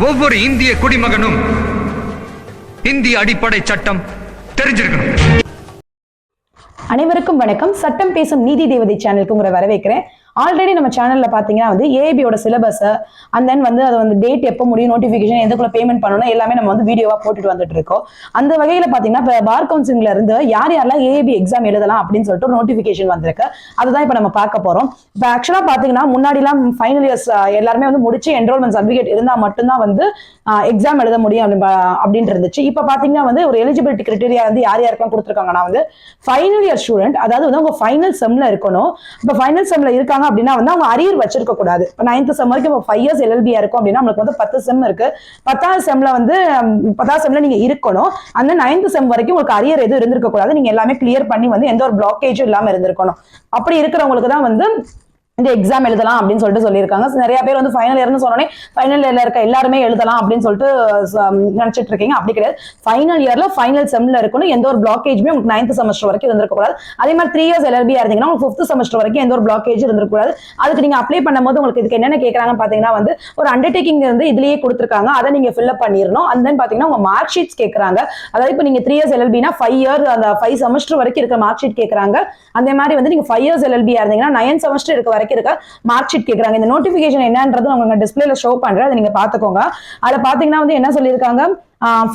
ஒவ்வொரு இந்திய குடிமகனும் இந்திய அடிப்படை சட்டம் தெரிஞ்சிருக்கணும். அனைவருக்கும் வணக்கம். சட்டம் பேசும் நீதி தேவதை சேனலுக்கு உங்களை வரவேற்கிறேன். ஆல்ரெடி நம்ம சேனல்ல பாத்தீங்கன்னா ஏபியோட சிலபஸ் அண்ட் தென் அது டேட் எப்போ முடியும், நோட்டிபிகேஷன் எதுக்குள்ள பேமெண்ட் பண்ணணும் எல்லாமே நம்ம வீடியோவா போட்டுட்டு வந்துட்டு இருக்கோம். அந்த வகையில பாத்தீங்கன்னா இப்போ பார் கவுன்சிலிங்ல இருந்து யார் யாரெல்லாம் ஏபி எக்ஸாம் எழுதலாம் அப்படின்னு சொல்லிட்டு ஒரு நோட்டிபிகேஷன் வந்திருக்கு. அதுதான் இப்ப நம்ம பார்க்க போறோம். இப்போ ஆக்சுவலா பாத்தீங்கன்னா முன்னாடிலாம் ஃபைனல் இயர்ஸ் எல்லாருமே முடிச்சு என்ரோல்மெண்ட் சர்டிபிகேட் இருந்தா மட்டும்தான் எக்ஸாம் எழுத முடியும் அப்படின்னு இருந்துச்சு. இப்ப பாத்தீங்கன்னா ஒரு எலிஜிபிலிட்டி கிரைட்டீரியா யார் யாருக்கெல்லாம் கொடுத்துருக்காங்கன்னா ஃபைனல் இயர் ஸ்டூடெண்ட், அதாவது உங்க ஃபைனல் செம்ல இருக்கணும். இப்ப ஃபைனல் செம்ல இருக்காங்க அப்படின்னா அவங்க அரியர் வச்சிருக்க கூடாது. இப்போ 9th செம் வரைக்கும் 5 இயர்ஸ் எல்எல்பியா இருக்கும் அப்படின்னா நம்மளுக்கு 10 செம் இருக்கு. 10th செம்ல நீங்க இருக்கணும். அந்த 9th செம் வரைக்கும் உங்களுக்கு அரியர் எதுவும் இருந்திருக்க கூடாது. நீங்க எல்லாமே கிளியர் பண்ணி எந்த ஒரு பிளாக்கேஜும் இல்லாம இருந்திருக்கணும். அப்படி இருக்கிறவங்களுக்கு தான் இந்த எக்ஸாம் எழுதலாம் அப்படின்னு சொல்லிட்டு சொல்லியிருக்காங்க. நிறைய பேர் ஃபைனல் இயர்னு சொன்னோடனே ஃபைனல் இயர்ல இருக்க எல்லாருமே எழுதலாம் அப்படின்னு சொல்லிட்டு நினைச்சிட்டு இருக்கீங்க. அப்படி கிடையாது. ஃபைனல் இயர்ல ஃபைனல் செம்ல இருக்கணும். எந்த ஒரு பிளாக்கேஜுமே உங்களுக்கு 9th செமஸ்டர் வரைக்கும் இருந்திருக்க கூடாது. அதே மாதிரி 3 இயர்ஸ் எல்எல்பியா இருந்தீங்கன்னா உங்களுக்கு 5th செமஸ்டர் வரைக்கும் எந்த ஒரு பிளாக்கேஜ் இருந்திருக்க கூடாது. அதுக்கு நீங்க அப்ளை பண்ணும்போது உங்களுக்கு இதுக்கு என்னென்ன கேட்கறாங்கன்னு பாத்தீங்கன்னா ஒரு அண்டர்டேக்கிங் இதுலயே கொடுத்துருக்காங்க. அதை நீங்க ஃபில்அப் பண்ணிடணும். அண்ட் தென் பாத்தீங்கன்னா உங்க மார்க் ஷீட்ஸ் கேட்கறாங்க. அதாவது இப்போ நீங்க 3 இயர்ஸ் எல்எல்பினா 5 இயர் அந்த 5 செமஸ்டர் வரைக்கும் இருக்க மார்க் ஷீட் கேட்கறாங்க. அதே மாதிரி நீங்க 5 இயர்ஸ் எல்எல்பியா இருந்தீங்கன்னா 9 செமஸ்டர் இருக்க வரைக்கும் இருக்க மார்க் ஷீட் கேக்குறாங்க. இந்த நோட்டிபிகேஷன் என்னன்றது உங்க டிஸ்பிளேல ஷோ பண்றேன், அதை நீங்க பாத்துக்கோங்க. அதுல பாத்தீங்கன்னா என்ன சொல்லியிருக்காங்க,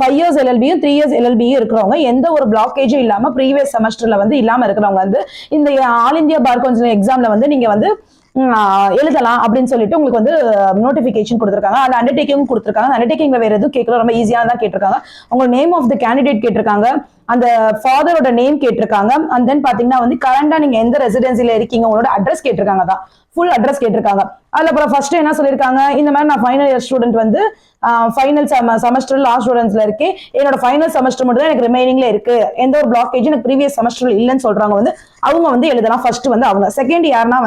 5 இயர்ஸ் எல்எல்பியும் 3 இயர்ஸ் எல்எல்பியும் இருக்கிறவங்க எந்த ஒரு பிளாக்கேஜும் இல்லாம ப்ரீவியஸ் செமஸ்டர்ல இல்லாம இருக்கிறவங்க இந்த ஆல் இந்தியா பார் கவுன்சிலிங் எக்ஸாம்ல நீங்க எழுதலாம் அப்படின்னு சொல்லிட்டு உங்களுக்கு நோட்டிபிகேஷன் கொடுத்துருக்காங்க. அந்த அண்டர்டேக்கிங் கொடுத்துருக்காங்க. அண்டர்டேக்கிங்ல வேற எதுவும் கேட்கல, ரொம்ப ஈஸியான தான் கேட்டிருக்காங்க. உங்க நேம் ஆஃப் த கேண்டிடேட் கேட்டிருக்காங்க, அந்த ஃபாதரோட நேம் கேட்டிருக்காங்க. அண்ட் தென் பாத்தீங்கன்னா கரண்டா நீங்க எந்த ரெசிடென்சில இருக்கீங்க, உங்களோட அட்ரஸ் கேட்டிருக்காங்க. தான் ஃபுல் அட்ரஸ் கேட்டிருக்காங்க. அதுல அப்புறம் ஃபர்ஸ்ட் என்ன சொல்லியிருக்காங்க, இந்த மாதிரி நான் final year student final semester last ஸ்டூடெண்ட்ஸ்ல இருக்கேன். என்னோட ஃபைனல் செமஸ்டர் மட்டும் தான் எனக்கு ரிமைனிங்ல இருக்கு. எந்த ஒரு பிளாக்கேஜும் எனக்கு ப்ரீவியஸ் செமஸ்டர்ல இல்லைன்னு சொல்றாங்க. அவங்க எழுதலாம். ஃபர்ஸ்ட் அவங்க. செகண்ட் யாருன்னா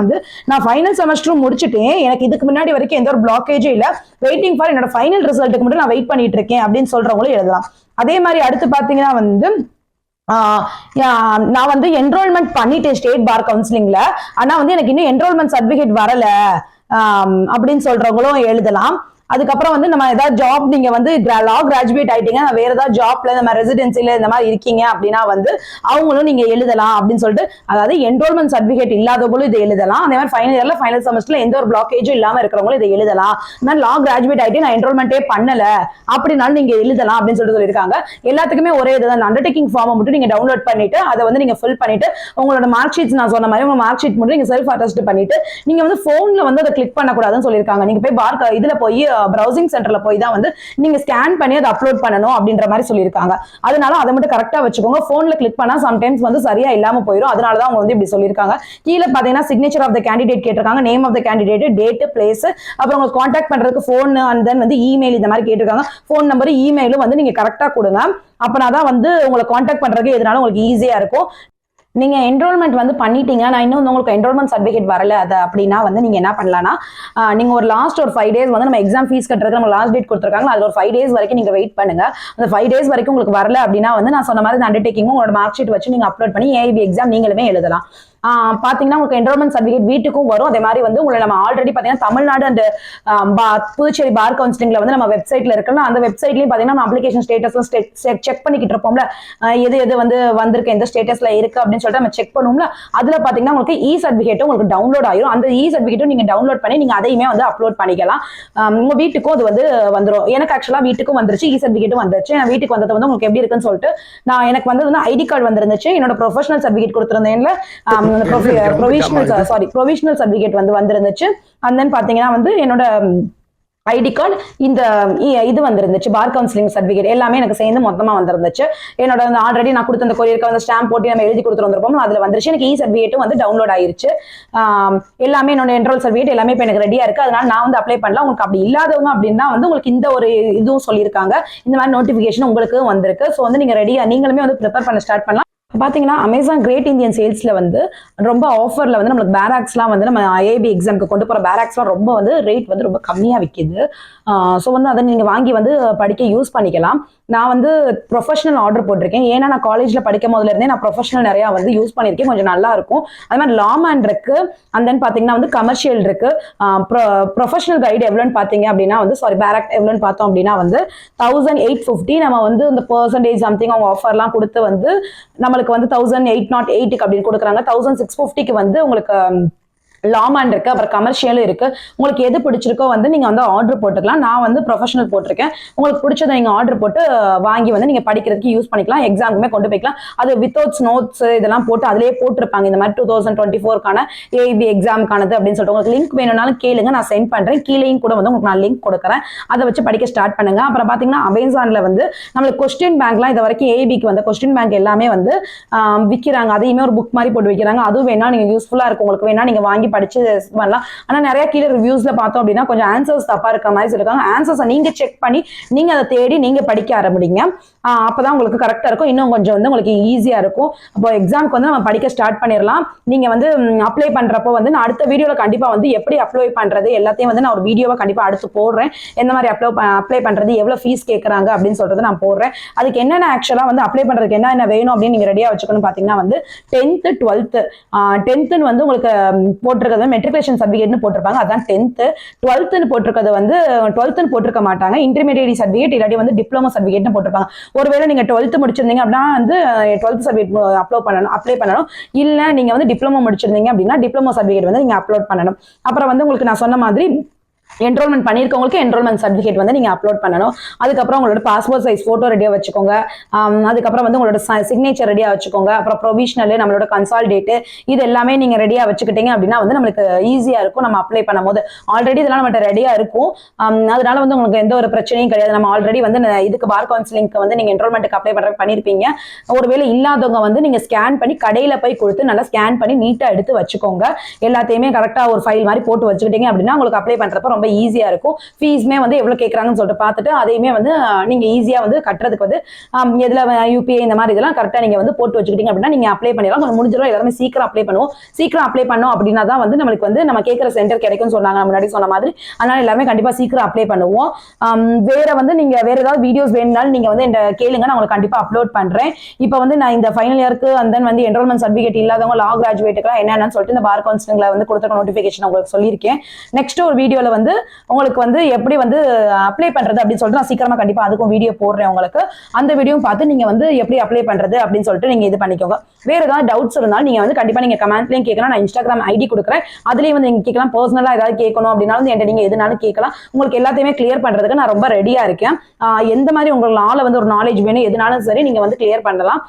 நான் ஃபைனல் செமஸ்டரும் முடிச்சுட்டேன், எனக்கு இதுக்கு முன்னாடி வரைக்கும் எந்த ஒரு பிளாக்கேஜும் இல்ல, வெயிட்டிங் ஃபார் என்னோட ஃபைனல் ரிசல்ட்டுக்கு மட்டும் நான் வெயிட் பண்ணிட்டு இருக்கேன் அப்படின்னு சொல்றவங்களும் எழுதலாம். அதே மாதிரி அடுத்து பாத்தீங்கன்னா நான் என்ரோல்மெண்ட் பண்ணிட்டேன் ஸ்டேட் பார் கவுன்சிலிங்ல, ஆனா எனக்கு இன்னும் என்ரோல்மெண்ட் சர்டிபிகேட் வரல அப்படின்னு சொல்றவங்களும் எழுதலாம். அதுக்கப்புறம் நம்ம ஏதாவது ஜாப் நீங்க லா கிராஜுவேட் ஆயிட்டீங்க, வேற ஏதாவது ஜாப்ல நம்ம ரெசிடென்சில இந்த மாதிரி இருக்கீங்க அப்படின்னா அவங்களும் நீங்க எழுதலாம் அப்படின்னு சொல்லிட்டு, அதாவது என்ரோல்மெண்ட் சர்டிபிகேட் இல்லாதவங்களும் இதை எழுதலாம். அதே மாதிரி ஃபைனல் இயர்ல ஃபைனல் செமஸ்டர்ல எந்த ஒரு பிளாக்கேஜும் இல்லாம இருக்கிறவங்களும் இதை எழுதலாம். இந்த மாதிரி லா கிராஜுவேட் ஆயிட்டு நான் என்ரோல்மெண்டே பண்ணல அப்படின்னாலும் நீங்க எழுதலாம் அப்படின்னு சொல்லிட்டு சொல்லியிருக்காங்க. எல்லாத்துக்குமே ஒரே இதுதான். அண்டர்டேக்கிங் ஃபார்மை மட்டும் நீங்க டவுன்லோட் பண்ணிட்டு அதை நீங்க ஃபில் பண்ணிட்டு உங்களோட மார்க் ஷீட்ஸ் நான் சொன்ன மாதிரி உங்க மார்க் ஷீட் மட்டும் நீங்க செல்ஃப் அட்டஸ்ட் பண்ணிட்டு நீங்க போன்ல அதை கிளிக் பண்ணக்கூடாதுன்னு சொல்லியிருக்காங்க. நீங்க போய் பார் இதுல போய் பிரவுசிங் சென்டர்ல போய் தான் நீங்க ஸ்கேன் பண்ணி அதை அப்லோட் பண்ணணும் அப்படின்ற மாதிரி சொல்லியிருக்காங்க. அதனால அதை மட்டும் கரெக்டா வச்சுக்கோங்க. போன்ல கிளிக் பண்ணா சம்டைம்ஸ் சரியா இல்லாம போயிடும். அதனாலதான் அவங்க இப்படி சொல்லியிருக்காங்க. கீழே பாத்தீங்கன்னா சிக்னேச்சர் ஆஃப் த கேண்டிடேட் கேட்டிருக்காங்க, name of the candidate, date, place, அப்புறம் உங்களுக்கு கான்டாக்ட் பண்றதுக்கு போன் அண்ட் தென் இமெயில் இந்த மாதிரி கேட்டிருக்காங்க. போன் நம்பர், இமெயிலும் நீங்க கரெக்டா கொடுங்க. அப்பனாதான் உங்களை கான்டாக்ட் பண்றதுக்கு எதனால உங்களுக்கு ஈஸியா இருக்கும். நீங்க என்ரோல்மெண்ட் பண்ணிட்டீங்க, நான் இன்னும் உங்களுக்கு என்ரோல்மெண்ட் சர்டிபிகேட் வரல அது அப்படின்னா நீங்க என்ன பண்ணலாம்னா, நீங்க ஒரு லாஸ்ட் ஒரு 5 டேஸ் நம்ம எக்ஸாம் ஃபீஸ் கட்டுறதுக்கு நம்ம லாஸ்ட் டேட் கொடுத்துருக்காங்க, அது ஒரு 5 டேஸ் வரைக்கும் நீங்க வெயிட் பண்ணுங்க. அந்த 5 டேஸ் வரைக்கும் உங்களுக்கு வரல அப்படின்னா நான் சொன்ன மாதிரி அண்டர்டேக்கிங் உங்களோட மார்க் ஷீட் வச்சு நீங்க அப்லோட் பண்ணி ஏஐபி எக்ஸாம் நீங்களுமே எழுதலாம். பாத்தீங்கன்னா உங்களுக்கு என்ரோல்மெண்ட் சர்டிபிகேட் வீட்டுக்கும் வரும். அதே மாதிரி உங்களை நம்ம ஆல்ரெடி பாத்தீங்கன்னா தமிழ்நாடு அண்ட் புதுச்சேரி பார் கவுன்சிலிங்ல நம்ம வெப்சைட்ல இருக்கலாம். அந்த வெப்சைட்லயும் பாத்தீங்கன்னா அப்ளிகேஷன் ஸ்டேட்டஸ் செக் பண்ணிக்கிட்டு இருப்போம்ல, எது எது வந்திருக்கு, எந்த ஸ்டேட்டஸ்ல இருக்கு அப்படின்னு சொல்லிட்டு நம்ம செக் பண்ணுவோம்ல. அதுல பாத்தீங்கன்னா உங்களுக்கு இ சர்டிபிகேட்டும் உங்களுக்கு டவுன்லோட் ஆயிரும். அந்த இ சர்டிபிகேட்டும் நீங்க டவுன்லோட் பண்ணி நீங்க அதையுமே அப்லோட் பண்ணிக்கலாம். உங்க வீட்டுக்கும் அது வந்துடும். எனக்கு ஆக்சுவலா வீட்டுக்கும் வந்துருச்சு, இ சர்டிபிகேட்டும் வந்துருச்சு. நான் வீட்டுக்கு வந்தது உங்களுக்கு எப்படி இருக்குன்னு சொல்லிட்டு எனக்கு ஐடி கார்டு வந்துருந்துச்சு, என்னோட ப்ரொஃபஷனல் சர்டிபிகேட் கொடுத்திருந்தேன்ல, ப்ரொவிஷனல் சர்டிபிகேட் வந்திருந்துச்சு. அண்ட் தென் பாத்தீங்கன்னா என்னோட ஐடி கார்டு, இந்த இது வந்துருந்துச்சு, பார் கவுன்சிலிங் சர்டிபிகேட் எல்லாமே எனக்கு சேர்ந்து மொத்தமா வந்துருந்துச்சு. என்னோட ஆல்ரெடி நான் கொடுத்த அந்த கொரியருக்கு ஸ்டாம்ப் போட்டு நம்ம எழுதி கொடுத்துருப்போம், அதுல வந்துருச்சு. எனக்கு இ சர்டிபிகேட்டும் டவுன்லோட் ஆயிருச்சு. எல்லாமே என்னோட என்ரோல் சர்டிபிகேட் எல்லாமே இப்போ எனக்கு ரெடியா இருக்கு. அதனால நான் அப்ளை பண்ணலாம். உங்களுக்கு அப்படி இல்லாதவங்க அப்படின்னா உங்களுக்கு இந்த ஒரு இதுவும் சொல்லியிருக்காங்க, இந்த மாதிரி நோட்டிபிகேஷன் உங்களுக்கு வந்திருக்கு. ஸோ நீங்க ரெடியா நீங்களுமே ப்ரிப்பேர் பண்ண ஸ்டார்ட் பண்ணலாம். பாத்தீங்கன்னா அமேசான் கிரேட் இந்தியன் சேல்ஸ்ல வந்து ரொம்ப ஆஃபர்ல வந்து நம்மளுக்கு பேராக்ஸ்லாம் வந்து நம்ம ஐஏபி எக்ஸாம்க்கு கொண்டு போற பேராக்ஸ்லாம் ரொம்ப வந்து ரேட் வந்து ரொம்ப கம்மியா விற்கிது. ஸோ வந்து அதை நீங்க வாங்கி வந்து படிக்க யூஸ் பண்ணிக்கலாம். நான் வந்து ப்ரொஃபஷனல் ஆர்டர் போட்டிருக்கேன். ஏன்னா நான் காலேஜ்ல படிக்கும் போதுல இருந்தே நான் ப்ரொஃபஷனல் நிறைய வந்து யூஸ் பண்ணியிருக்கேன். கொஞ்சம் நல்லா இருக்கும். அது மாதிரி லாமேன் இருக்கு. அண்ட் தென் பாத்தீங்கன்னா வந்து கமர்ஷியல் இருக்கு. ப்ரொஃபஷனல் கைடு எவ்வளோன்னு பாத்தீங்க அப்படின்னா வந்து பேராக்ட் எவ்வளோன்னு பார்த்தோம் அப்படின்னா வந்து 1850. நம்ம வந்து இந்த % சம்திங் அவங்க ஆஃபர்லாம் கொடுத்து வந்து நம்மளுக்கு வந்து 1808 அப்படின்னு கொடுக்குறாங்க. 1650 வந்து உங்களுக்கு லாமேன் இருக்கு, அப்புறம் கமர்ஷியலும் இருக்கு. உங்களுக்கு எது பிடிச்சிருக்கோ வந்து நீங்க வந்து ஆர்டர் போட்டுக்கலாம். நான் வந்து ப்ரொஃபஷனல் போட்டிருக்கேன். உங்களுக்கு பிடிச்சதை நீங்க ஆர்டர் போட்டு வாங்கி வந்து நீங்க படிக்கிறதுக்கு யூஸ் பண்ணிக்கலாம். எக்ஸாமுக்குமே கொண்டு போய்க்கலாம். அது வித்தவுட் நோட்ஸ் இதெல்லாம் போட்டு அதிலேயே போட்டிருப்பாங்க. இந்த மாதிரி 2024க்கான ஏஐபி எக்ஸாமுக்கானது அப்படின்னு சொல்லிட்டு உங்களுக்கு லிங்க் வேணும்னாலும் கேளுங்க, நான் சென்ட் பண்றேன். கீழேயும் கூட வந்து உங்களுக்கு நான் லிங்க் கொடுக்குறேன். அதை வச்சு படிக்க ஸ்டார்ட் பண்ணுங்க. அப்புறம் பாத்தீங்கன்னா அமேசான்ல வந்து நம்மளுக்கு கொஸ்டின் பேங்க்லாம் இது வரைக்கும் ஏஐபிக்கு வந்து கொஸ்டின் பேங்க் எல்லாமே வந்து விற்கிறாங்க. அதையுமே ஒரு புக் மாதிரி போட்டு வைக்கிறாங்க. அதுவும் வேணா நீங்க யூஸ்ஃபுல்லா இருக்கும். உங்களுக்கு வேணா நீங்க வாங்கி படிச்சு பண்ணலாம். ஆனா நிறைய கீழே ரிவ்யூஸ்ல பார்த்தோம் அப்படின்னா கொஞ்சம் ஆன்சர்ஸ் தப்பா இருக்க மாதிரி சொல்லிருக்காங்க. ஆன்சர்ஸை நீங்க செக் பண்ணி நீங்க அதை தேடி நீங்க படிக்க ஆரம்பிங்க. அப்பதான் உங்களுக்கு கரெக்டா இருக்கும். இன்னும் கொஞ்சம் வந்து உங்களுக்கு ஈஸியா இருக்கும். அப்போ எக்ஸாமுக்கு வந்து நம்ம படிக்க ஸ்டார்ட் பண்ணிடலாம். நீங்க வந்து அப்ளை பண்றப்போ வந்து நான் அடுத்த வீடியோல கண்டிப்பா வந்து எப்படி அப்ளை பண்றது எல்லாத்தையும் வந்து நான் ஒரு வீடியோவை கண்டிப்பா அடுத்து போடுறேன். எந்த மாதிரி அப்ளை பண்றது, எவ்வளவு ஃபீஸ் கேட்கறாங்க அப்படின்னு சொல்றது நான் போடுறேன். அதுக்கு என்னென்ன ஆக்சுவலா வந்து அப்ளை பண்றதுக்கு என்ன வேணும் அப்படின்னு நீங்க ரெடியா வச்சுக்கணும். பாத்தீங்கன்னா வந்து 10th 12th 10th வந்து உங்களுக்கு போட்டிருக்கிறது மெட்ரிகுலேஷன் சர்டிஃபிகேட்னு போட்டிருப்பாங்க. அதான் 10th. 12th போட்டிருக்கிறது வந்து 12th போட்டிருக்க மாட்டாங்க. இன்டர்மீடியட் சர்டிஃபிகேட் இல்லாட்டி வந்து டிப்ளமோ சர்டிஃபிகேட்னு போட்டிருப்பாங்க. ஒருவேளை நீங்க 12th முடிச்சிருந்தீங்க அப்படின்னா வந்து 12th சர்டிஃபிகேட் அப்ளை பண்ணணும். இல்ல நீங்க வந்து டிப்ளமோ முடிச்சிருந்தீங்க அப்படின்னா டிப்ளமோ சர்டிஃபிகேட் வந்து நீங்க அப்லோட் பண்ணணும். அப்புறம் வந்து உங்களுக்கு நான் சொன்ன மாதிரி என்ரோல்மெண்ட் பண்ணியிருக்கவங்களுக்கு என்ரோல்மெண்ட் சர்டிஃபிகேட் வந்து நீங்க அப்லோட் பண்ணணும். அதுக்கப்புறம் உங்களோட பாஸ்போர்ட் சைஸ் போட்டோ ரெடியா வச்சுக்கோங்க. அதுக்கப்புறம் வந்து உங்களோட சிக்னேச்சர் ரெடியா வச்சுக்கோங்க. அப்புறம் ப்ரொவிஷனல், நம்மளோட கன்சால்டேட், இது எல்லாமே நீங்க ரெடியா வச்சுக்கிட்டீங்க அப்படின்னா வந்து நம்மளுக்கு ஈஸியா இருக்கும். நம்ம அப்ளை பண்ணும்போது ஆல்ரெடி இதெல்லாம் நம்மகிட்ட ரெடியா இருக்கும். அதனால வந்து உங்களுக்கு எந்த ஒரு பிரச்சனையும் கிடையாது. நம்ம ஆல்ரெடி வந்து இதுக்கு பார் கவுன்சிலிங்க்கு வந்து நீங்க என்ரோல்மெண்ட்டுக்கு அப்ளை பண்ணிருப்பீங்க. ஒருவேளை இல்லாதவங்க வந்து நீங்க ஸ்கேன் பண்ணி கடையில போய் கொடுத்து நல்லா ஸ்கேன் பண்ணி நீட்டா எடுத்து வச்சுக்கோங்க. எல்லாத்தையுமே கரெக்டா ஒரு ஃபைல் மாதிரி போட்டு வச்சுக்கிட்டீங்க அப்படின்னா உங்களுக்கு அப்ளை பண்றப்ப ரொம்ப ஈஸியா இருக்கும். ஃபீஸ்மே வந்து எவ்வளவு கேட்கறாங்கன்னு சொல்லிட்டு பார்த்துட்டு அதையுமே வந்து நீங்க ஈஸியா வந்து கட்டுறதுக்கு வந்து எதுல யூபிஐ இந்த மாதிரி இதெல்லாம் கரெக்டா நீங்க வந்து போட்டு வச்சுக்கிட்டீங்க அப்படின்னா நீங்க அப்ளை பண்ணிடலாம். கொஞ்சம் முடிஞ்சிடும். எல்லாருமே சீக்கிரம் அப்ளை பண்ணுவோம். சீக்கிரம் அப்ளை பண்ணோம் அப்படின்னா தான் வந்து நம்மளுக்கு வந்து நம்ம கேட்கிற சென்டர் கிடைக்கும்னு சொன்னாங்க முன்னாடி சொன்ன மாதிரி. அதனால எல்லாருமே கண்டிப்பா சீக்கிரம் அப்ளை பண்ணுவோம். வேற வந்து நீங்க வேற ஏதாவது வீடியோஸ் வேணும்னாலும் நீங்க வந்து இந்த கேளுங்க, நான் உங்களுக்கு கண்டிப்பா அப்லோட் பண்றேன். இப்போ வந்து நான் இந்த ஃபைனல் இயருக்கு அண்ட் தென் வந்து என்ரோல்மெண்ட் சர்டிஃபிகேட் இல்லாதவங்க லா கிராஜுவேட்டுக்குலாம் என்னன்னு சொல்லிட்டு இந்த பார் கவுன்சிலிங்ல வந்து கொடுத்துருக்க நோட்டிஃபிகேஷன் உங்களுக்கு சொல்லியிருக்கேன். நெக்ஸ்ட் ஒரு வீடியோல வந்து உங்களுக்கு வந்து எப்படி வந்து அப்ளை பண்றது அப்படின்னு சொல்லிட்டு நான் சீக்கிரமா கண்டிப்பா அதுக்கும் வீடியோ போடுறேன் உங்களுக்கு. அந்த வீடியோ பார்த்து நீங்க வந்து எப்படி அப்ளை பண்றது அப்படின்னு சொல்லிட்டு நீங்க இது பண்ணிக்கோங்க. வேற ஏதாவது டவுட்ஸ் இருந்தாலும் நீங்க வந்து கண்டிப்பா நீங்க கமெண்ட்லயும் கேட்கலாம். நான் இன்ஸ்டாகிராம் ஐடி கொடுக்குறேன். அதுலயும் வந்து நீங்க கேட்கலாம். பர்சனலா ஏதாவது கேட்கணும் அப்படின்னாலும் என்கிட்ட நீங்க எதுனாலும் கேட்கலாம். உங்களுக்கு எல்லாத்தையுமே கிளியர் பண்றதுக்கு நான் ரொம்ப ரெடியா இருக்கேன். எந்த மாதிரி உங்களுக்கு வந்து ஒரு நாலேஜ் வேணும் எதுனாலும் சரி நீங்க வந்து கிளியர் பண்ணலாம்.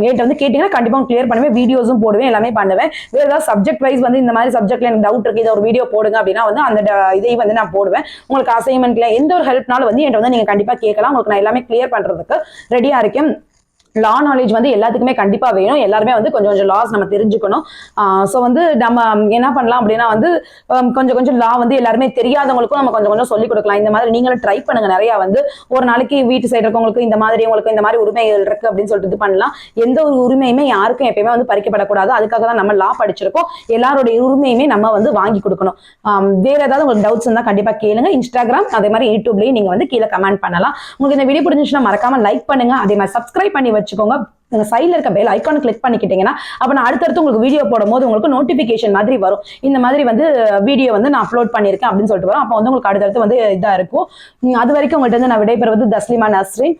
என்கிட்ட வந்து கேட்டீங்கன்னா கண்டிப்பா கிளியர் பண்ணுவேன். வீடியோஸும் போடுவேன், எல்லாமே பண்ணுவேன். வேற ஏதாவது சப்ஜெக்ட் வைஸ் வந்து இந்த மாதிரி சப்ஜெக்ட்ல எனக்கு டவுட் இருக்கு, இதை ஒரு வீடியோ போடுங்க அப்படின்னா வந்து அந்த இதை வந்து நான் போடுவேன். உங்களுக்கு அசைன்மெண்ட்ல எந்த ஒரு ஹெல்ப்னாலும் வந்து என்கிட்ட வந்து நீங்க கண்டிப்பா கேட்கலாம். உங்களுக்கு நான் எல்லாமே கிளியர் பண்றதுக்கு ரெடியா இருக்கேன். லா நாலேஜ் வந்து எல்லாத்துக்குமே கண்டிப்பா வேணும். எல்லாருமே வந்து கொஞ்சம் கொஞ்சம் லாஸ் நம்ம தெரிஞ்சுக்கணும். ஸோ வந்து நம்ம என்ன பண்ணலாம் அப்படின்னா வந்து கொஞ்சம் கொஞ்சம் லா வந்து எல்லாருமே தெரியாதவங்களுக்கும் நம்ம கொஞ்சம் கொஞ்சம் சொல்லிக் கொடுக்கலாம். இந்த மாதிரி நீங்களும் ட்ரை பண்ணுங்க. நிறைய வந்து ஒரு நாளைக்கு வீட்டு சைடு இருக்கவங்களுக்கு இந்த மாதிரி உங்களுக்கு இந்த மாதிரி உரிமைகள் இருக்கு அப்படின்னு சொல்லிட்டு இது பண்ணலாம். எந்த ஒரு உரிமையுமே யாருக்கும் எப்பயுமே வந்து பறிக்கப்படக்கூடாது. அதுக்காக தான் நம்ம லா படிச்சிருக்கோம். எல்லாருடைய உரிமையுமே நம்ம வந்து வாங்கி கொடுக்கணும். வேற ஏதாவது உங்களுக்கு டவுட்ஸ் இருந்தா கண்டிப்பா கேளுங்க. இன்ஸ்டாகிராம் அதே மாதிரி யூடியூப்லயும் நீங்க வந்து கீழே கமெண்ட் பண்ணலாம். உங்களுக்கு இந்த வீடியோ பிடிச்சிருந்துச்சுன்னா மறக்காம லைக் பண்ணுங்க. அதே மாதிரி சப்ஸ்கிரைப் பண்ணி வச்சுக்கோங்க. நீங்க சைடுல இருக்க பெல் ஐகான் கிளிக் பண்ணிக்கிட்டீங்கன்னா அப்ப நான் அடுத்தடுத்து உங்களுக்கு வீடியோ போடும்போது உங்களுக்கு நோட்டிபிகேஷன் மாதிரி வரும். இந்த மாதிரி வந்து வீடியோ வந்து நான் அப்லோட் பண்ணிருக்கேன் அப்படின்னு சொல்லிட்டு வரும். அப்போ வந்து உங்களுக்கு அடுத்தடுத்து வந்து இதா இருக்கும். அது வரைக்கும் உங்கள்கிட்ட வந்து நான் விடைபெறுவது தஸ்லிமா நஸ்ரீன்.